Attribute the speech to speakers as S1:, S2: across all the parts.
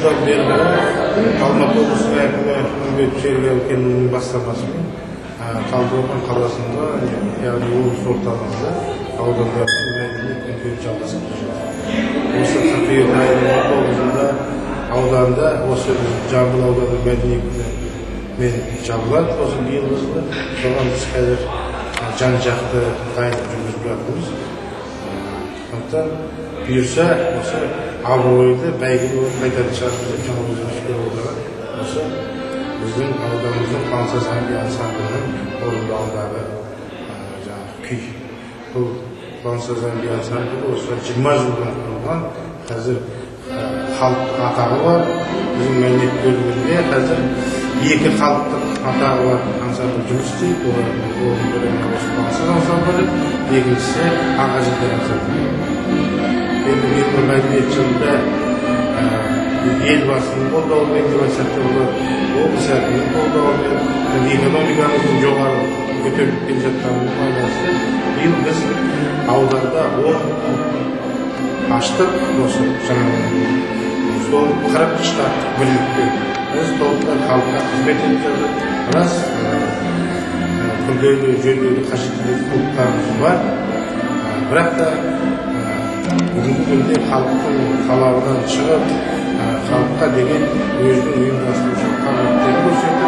S1: жылдан бері Алматы облысының әкімі Үмбет Шербековтің бастамасымен Талдықорған қаласында, яғни облыс орталығында ауданда мәдениет күндері жалғасып жатыр. Осы қыркүйек айының 19-ында ауданда осы Жамбыл ауданы мәдениетімен жабылады. Осы биылғы жылы соған біз қазір жан-жақты дайындық жүргізіп жатырмыз. Сондықтан бұйырса осы абыройлы бәйгені қайтадан шығарып деп жаңа өзіміз көріп отырған осы біздің ауданымыздың Француз ансамблінің орындауындағы күй. Бұл Француз ансамблі осыдан 20 жылдан құрылған, қазір халық атағы бар. Біздің мәдениет бөлімінде қазір екі халықтық атағы бар ансамбль жұмыс істейді. Оның бірі осы Француз ансамблі, екіншісі Ағажиттер ансамблі. Енді биылғы мәдениет жылында елбасының қолдауымен деп айтсақ та болады, облыс әкімінің қолдауымен экономикамыздың жоғары көтеріліп келе жатқанына байланысты биыл біз ауданда 10 аштық. Осы сол 40 штаттық бірлікпен біз толықтай халыққа қызмет етіп жатыр. Рас, күрделі жөндеуді қажеттілік құлықтарымыз бар, бірақ та бүгінгі күнде халықтың талабынан шығып, халыққа деген өзінің ұйымдастырушы қабілеттерін көрсетіп,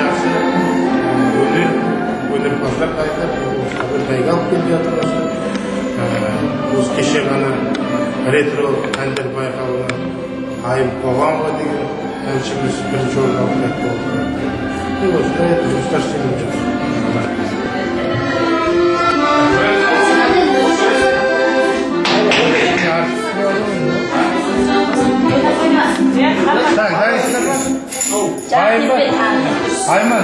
S1: жақсы өнерпаздар дайындап, осыларды бәйге алып келе жатыр. Осы кеше ғана ретро әндер байқауынан Айым Қоғамова деген әншіміз бірінші орын алып қайтты. Осындай жұмыстар істеліп жатыр.
S2: Ayman.
S3: Ayman.